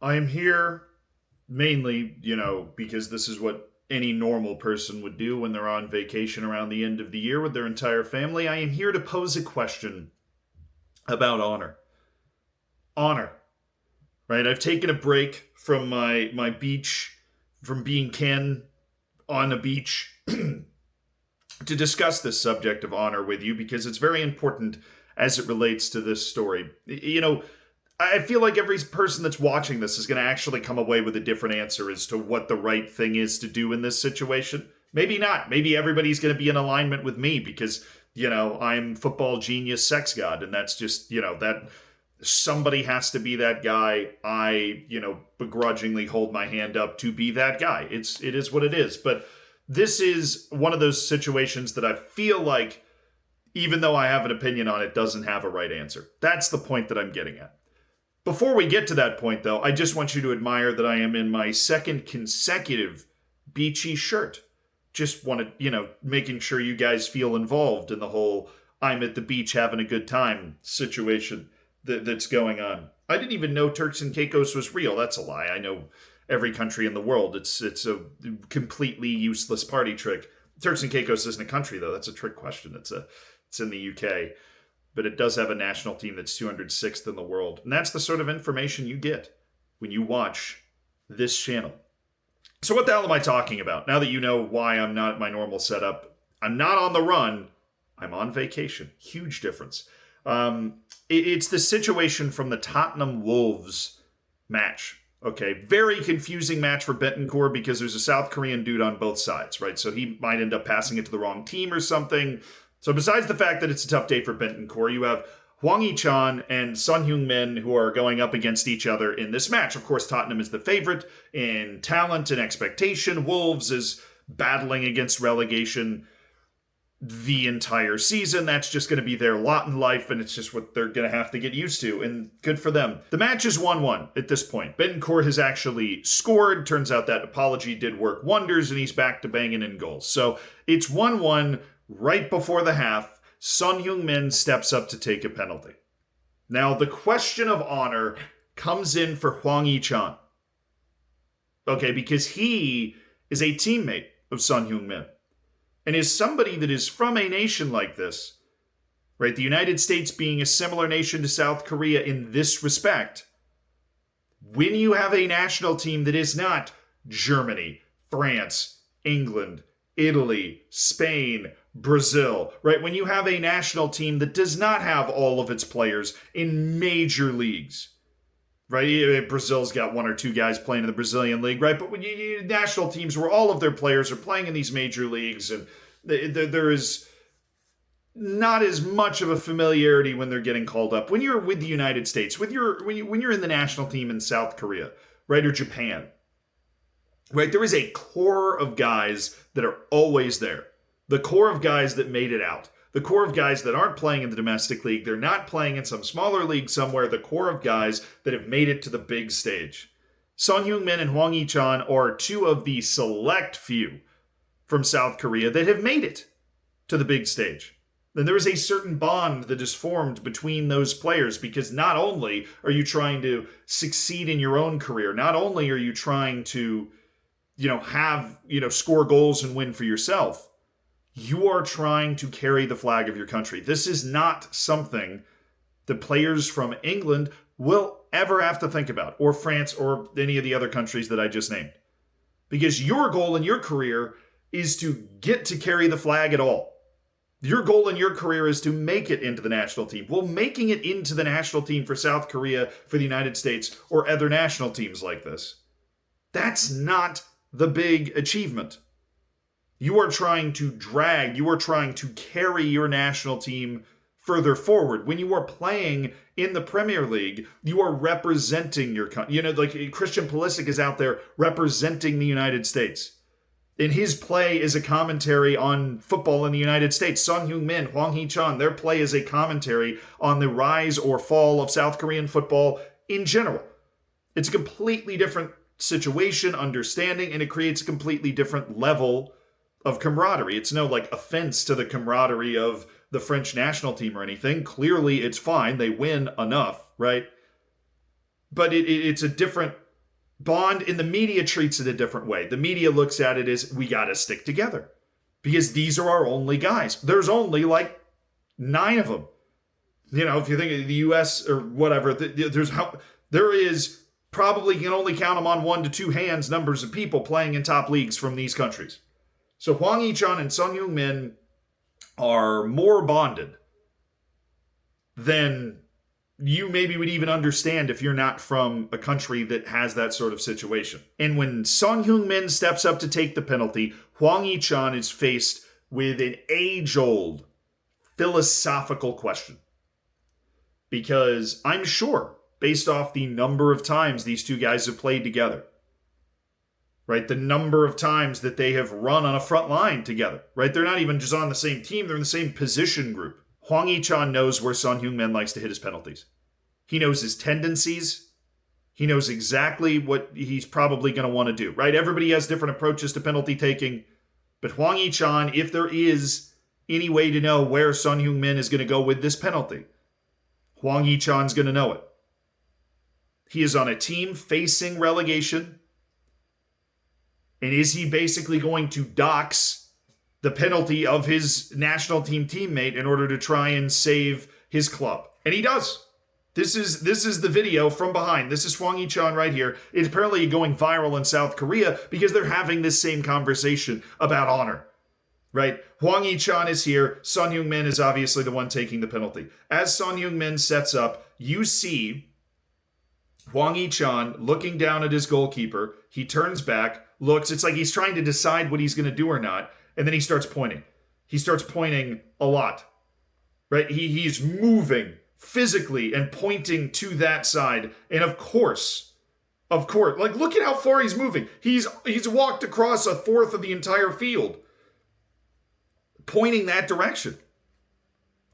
I am here mainly, because this is what any normal person would do when they're on vacation around the end of the year with their entire family. I am here to pose a question about honor. Honor, right? I've taken a break from my beach, from being Ken on a beach, to discuss this subject of honor with you because it's very important as it relates to this story. I feel like every person that's watching this is going to actually come away with a different answer as to what the right thing is to do in this situation. Maybe not. Maybe everybody's going to be in alignment with me because, I'm football genius sex god. And that's just, that somebody has to be that guy. I, begrudgingly hold my hand up to be that guy. It is what it is. But this is one of those situations that I feel like, even though I have an opinion on it, doesn't have a right answer. That's the point that I'm getting at. Before we get to that point, though, I just want you to admire that I am in my second consecutive beachy shirt. Just wanted, making sure you guys feel involved in the whole I'm at the beach having a good time situation that's going on. I didn't even know Turks and Caicos was real. That's a lie. I know every country in the world. It's a completely useless party trick. Turks and Caicos isn't a country, though. That's a trick question. It's in the UK. But it does have a national team that's 206th in the world. And that's the sort of information you get when you watch this channel. So what the hell am I talking about? Now that you know why I'm not at my normal setup, I'm not on the run, I'm on vacation. Huge difference. It's the situation from the Tottenham-Wolves match. Okay, very confusing match for Bentancur because there's a South Korean dude on both sides, right? So he might end up passing it to the wrong team or something. So besides the fact that it's a tough day for Bentancur, you have Hwang and Son Heung-min who are going up against each other in this match. Of course, Tottenham is the favorite in talent and expectation. Wolves is battling against relegation the entire season. That's just going to be their lot in life, and it's just what they're going to have to get used to, and good for them. The match is 1-1 at this point. Bentancur has actually scored. Turns out that apology did work wonders, and he's back to banging in goals. So it's 1-1. Right before the half, Son Heung-min steps up to take a penalty. Now, the question of honor comes in for Hwang Hee-chan. Okay, because he is a teammate of Son Heung-min and is somebody that is from a nation like this, right? The United States being a similar nation to South Korea in this respect. When you have a national team that is not Germany, France, England, Italy, Spain, Brazil, right? When you have a national team that does not have all of its players in major leagues, right? Brazil's got one or two guys playing in the Brazilian league, right? But when you national teams where all of their players are playing in these major leagues, and there is not as much of a familiarity when they're getting called up. When you're with the United States, when you're in the national team in South Korea, right, or Japan, right, there is a core of guys that are always there. The core of guys that made it out. The core of guys that aren't playing in the domestic league. They're not playing in some smaller league somewhere. The core of guys that have made it to the big stage. Son Heung-min and Hwang Hee-chan are two of the select few from South Korea that have made it to the big stage. Then there is a certain bond that is formed between those players because not only are you trying to succeed in your own career, not only are you trying to, score goals and win for yourself, you are trying to carry the flag of your country. This is not something that players from England will ever have to think about, or France, or any of the other countries that I just named. Because your goal in your career is to get to carry the flag at all. Your goal in your career is to make it into the national team. Well, making it into the national team for South Korea, for the United States, or other national teams like this, that's not the big achievement. You are trying to carry your national team further forward. When you are playing in the Premier League, you are representing your country. Like Christian Pulisic is out there representing the United States. In his play is a commentary on football in the United States. Son Heung-min, Hwang Hee-chan, their play is a commentary on the rise or fall of South Korean football in general. It's a completely different situation, understanding, and it creates a completely different level of camaraderie. It's no offense to the camaraderie of the French national team or anything. Clearly, it's fine. They win enough, right? But it's a different bond, and the media treats it a different way. The media looks at it as, we got to stick together because these are our only guys. There's only like 9 of them. You know, if you think of the U.S. or whatever, there is probably, you can only count them on 1 to 2 hands numbers of people playing in top leagues from these countries. So Hwang Hee-chan and Son Heung-min are more bonded than you maybe would even understand if you're not from a country that has that sort of situation. And when Son Heung-min steps up to take the penalty, Hwang Hee-chan is faced with an age-old philosophical question. Because I'm sure, based off the number of times these two guys have played together, right, the number of times that they have run on a front line together, right, they're not even just on the same team, they're in the same position group. Hwang Hee-chan knows where Son Heung-min likes to hit his penalties. He knows his tendencies. He knows exactly what he's probably going to want to do, right? Everybody has different approaches to penalty taking, but Hwang Hee-chan, if there is any way to know where Son Heung-min is going to go with this penalty, Hwang Hee-chan's going to know it. He is on a team facing relegation, and is he basically going to dox the penalty of his national team teammate in order to try and save his club? And he does. This is the video from behind. This is Hwang Hee-chan right here. It's apparently going viral in South Korea because they're having this same conversation about honor. Right? Hwang Hee-chan is here. Son Heung-min is obviously the one taking the penalty. As Son Heung-min sets up, you see Hwang Hee-chan looking down at his goalkeeper. He turns back, looks. It's like he's trying to decide what he's going to do or not. And then he starts pointing. He starts pointing a lot. Right? He's moving physically and pointing to that side. And of course, like look at how far he's moving. He's walked across a fourth of the entire field, pointing that direction.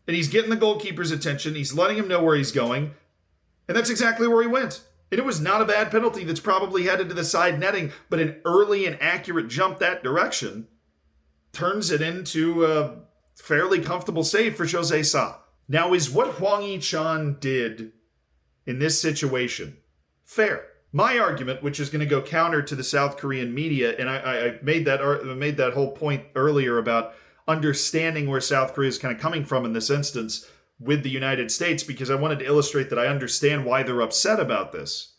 And he's getting the goalkeeper's attention. He's letting him know where he's going. And that's exactly where he went. And it was not a bad penalty that's probably headed to the side netting, but an early and accurate jump that direction turns it into a fairly comfortable save for Jose Sa. Now, is what Hwang Hee-chan did in this situation fair? My argument, which is going to go counter to the South Korean media, and I made that whole point earlier about understanding where South Korea is kind of coming from in this instance with the United States, because I wanted to illustrate that I understand why they're upset about this.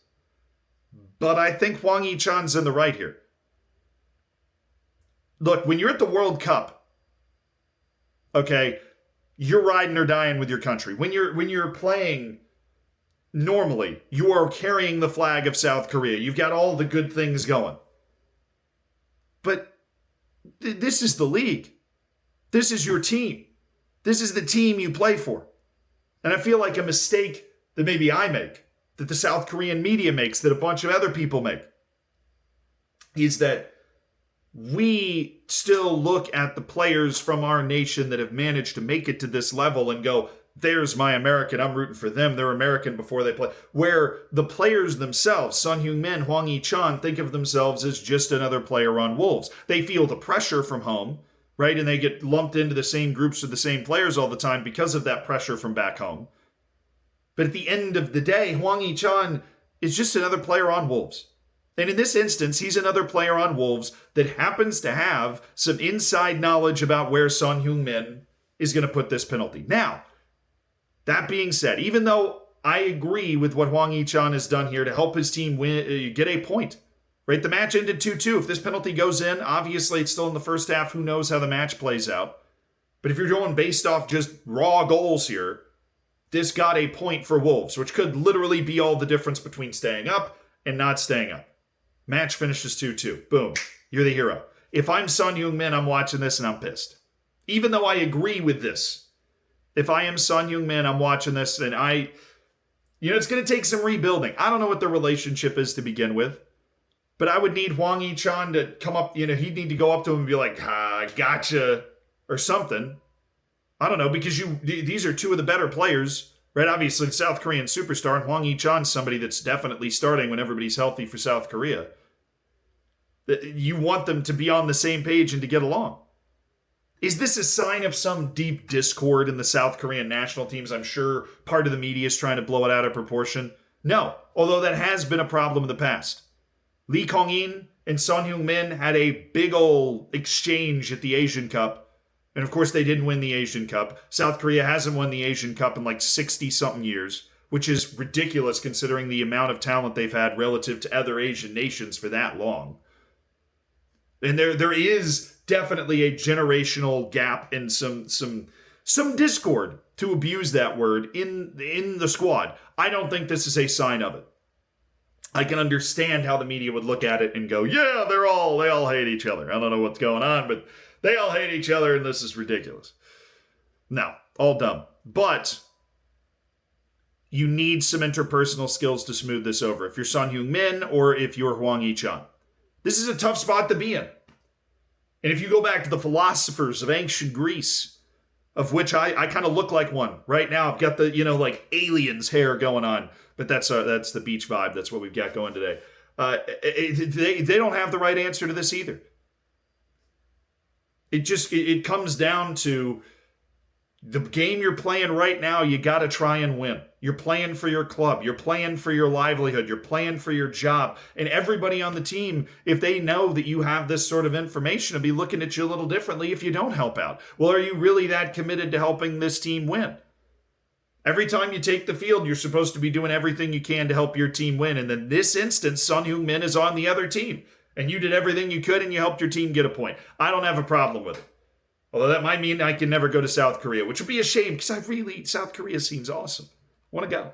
But I think Hwang Hee-chan's in the right here. Look, when you're at the World Cup, okay, you're riding or dying with your country. When you're playing normally, you are carrying the flag of South Korea. You've got all the good things going. But this is the league. This is your team. This is the team you play for. And I feel like a mistake that maybe I make, that the South Korean media makes, that a bunch of other people make, is that we still look at the players from our nation that have managed to make it to this level and go, there's my American, I'm rooting for them, they're American before they play. Where the players themselves, Son Heung-min, Hwang Hee-chan, think of themselves as just another player on Wolves. They feel the pressure from home, right? And they get lumped into the same groups with the same players all the time because of that pressure from back home. But at the end of the day, Hwang Hee-chan is just another player on Wolves. And in this instance, he's another player on Wolves that happens to have some inside knowledge about where Son Heung-min is going to put this penalty. Now, that being said, even though I agree with what Hwang Hee-chan has done here to help his team win, get a point, right? The match ended 2-2. If this penalty goes in, obviously it's still in the first half. Who knows how the match plays out? But if you're going based off just raw goals here, this got a point for Wolves, which could literally be all the difference between staying up and not staying up. Match finishes 2-2. Boom. You're the hero. If I'm Son Heung-min, I'm watching this and I'm pissed. Even though I agree with this. If I am Son Heung-min, I'm watching this and it's going to take some rebuilding. I don't know what their relationship is to begin with. But I would need Hwang Hee-chan to come up, he'd need to go up to him and be like, gotcha, or something. I don't know, because these are two of the better players, right? Obviously, South Korean superstar, and Hwang Hee-chan's somebody that's definitely starting when everybody's healthy for South Korea. You want them to be on the same page and to get along. Is this a sign of some deep discord in the South Korean national teams? I'm sure part of the media is trying to blow it out of proportion. No, although that has been a problem in the past. Lee Kong-in and Son Heung-min had a big ol' exchange at the Asian Cup. And of course, they didn't win the Asian Cup. South Korea hasn't won the Asian Cup in like 60 something years, which is ridiculous considering the amount of talent they've had relative to other Asian nations for that long. And there is definitely a generational gap and some discord, to abuse that word, in the squad. I don't think this is a sign of it. I can understand how the media would look at it and go, yeah, they all hate each other. I don't know what's going on, but they all hate each other and this is ridiculous. No, all dumb. But you need some interpersonal skills to smooth this over. If you're Son Heung-min or if you're Hwang Hee-chan. This is a tough spot to be in. And if you go back to the philosophers of ancient Greece, of which I kind of look like one right now. I've got the, like aliens hair going on, but that's the beach vibe. That's what we've got going today. They don't have the right answer to this either. It comes down to the game you're playing right now. You got to try and win. You're playing for your club. You're playing for your livelihood. You're playing for your job. And everybody on the team, if they know that you have this sort of information, will be looking at you a little differently if you don't help out. Well, are you really that committed to helping this team win? Every time you take the field, you're supposed to be doing everything you can to help your team win. And in this instance, Son Heung-min is on the other team. And you did everything you could and you helped your team get a point. I don't have a problem with it. Although that might mean I can never go to South Korea, which would be a shame because South Korea seems awesome. Want to go.